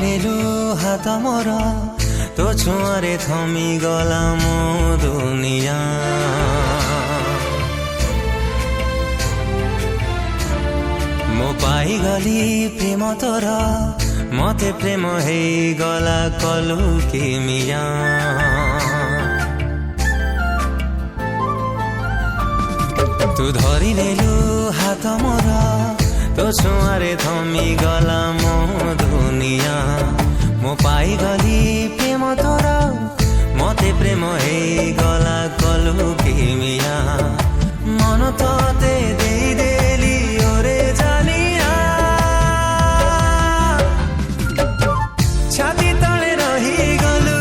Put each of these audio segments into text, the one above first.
ନେଲୁ ହାତ ମୋର ତୋ ଛୁଆଁରେ ଥମି ଗଲା ମୋ ଦୁନିଆ। ମୁଁ ପାଇଗଲି ପ୍ରେମ ତୋର ମତେ ପ୍ରେମ ହେଇଗଲା କଲୁ କି ମିଆ। ତୁ ଧରି ନେଲୁ ହାତ ମୋର ତୋ ଛୁଆଁରେ ଥମି ଗଲା ମୋ ଦୁନିଆ। ମୁଁ ପାଇଗଲି ପ୍ରେମ ତୋର ମତେ ପ୍ରେମ ହେଇଗଲା କଲୁ କି ମିଆ। ମନ ତତେ ଦେଇଦେଲି ଓରେ ଜାନିଆ। ଛାତି ତଳେ ରହିଗଲୁ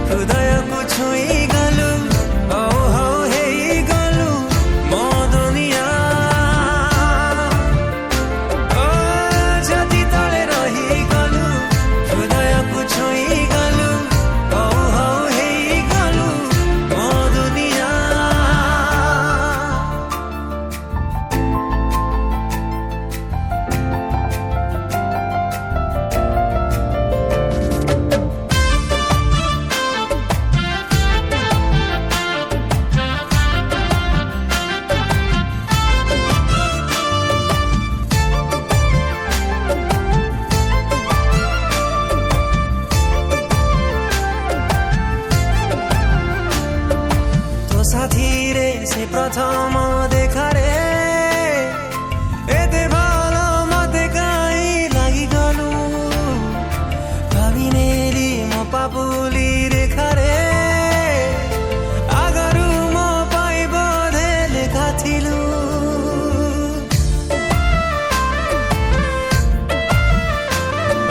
ହୃଦୟକୁ ଛୁଇଁଗଲୁ ହଉ ହଉ ହେଇଗଲୁ ମୋ ଦୁନିଆ। ଓ ଛାତି ତଳେ ରହିଗଲୁ ହୃଦୟକୁ ଛୁଇଁଗଲୁ ହଉ ହଉ ହେଇଗଲୁ ମୋ ଦୁନିଆ। সাথীরে সে প্রথম দেখারে এতে ভালো মতে কাই লাগি গলু। ভাবি নেলি মো পাপুলি রেখারে আগরু মো পাই বধে লেখা থিলু।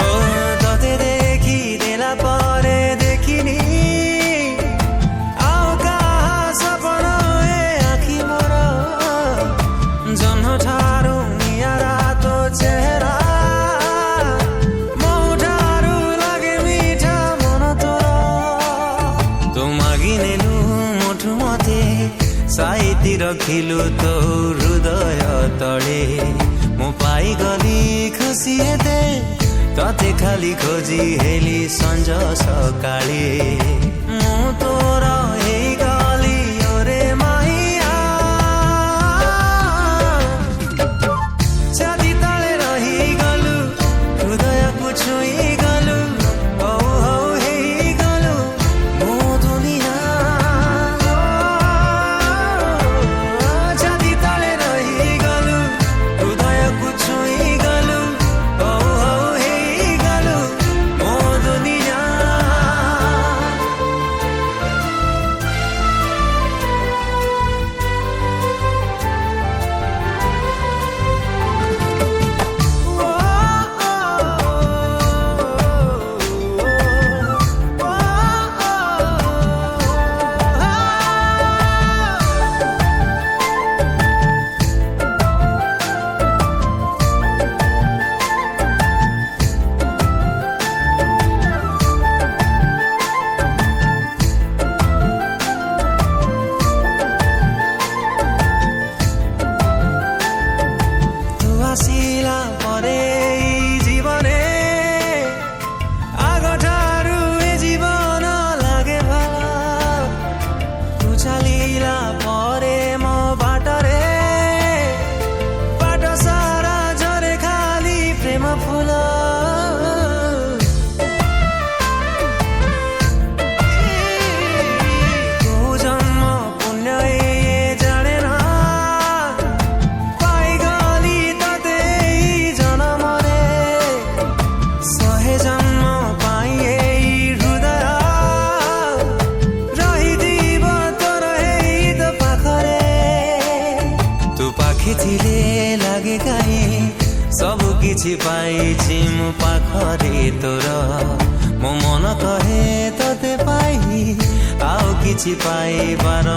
ও তোতে দেখি দেলা পরে দেখিনি ସାଇତି ରଖିଲୁ ତୋ ହୃଦୟ ତଳେ। ମୁଁ ପାଇଗଲି ଖୁସି ଏତେ ତତେ ଖାଲି ଖୋଜି ହେଲି ସଞ୍ଜ ସକାଳେ। ମୁଁ ତୋର ହେଇଗଲି ଓରେ ମାଇଆ। ଛାତି ତଳେ ରହିଗଲୁ ହୃଦୟକୁ ଛୁଇଁଗଲୁ ହଉ ହଉ ହେଇଗଲୁ ମୋ ଦୁନିଆ। ଆସିଲା ପରେ ଜୀବନେ ଆଗଠାରୁ ଏ ଜୀବନ ଲାଗେ ଭଲ। ତୁ ଚାଲିଲା ପରେ ମୋ ବାଟରେ ବାଟ ସାରା ଝରେ ଖାଲି ପ୍ରେମ ଫୁଲ। କୋଉ ଜନ୍ମ ପୁଣ୍ୟ ଏ ଜାଣେ ନା ଥିଲେ ଲାଗେ କାହିଁ ସବୁ କିଛି ପାଇଛି ମୁଁ ପାଖରେ ତୋର। ମୋ ମନ କହେ ତତେ ପାଇ ଆଉ କିଛି ପାଇବାର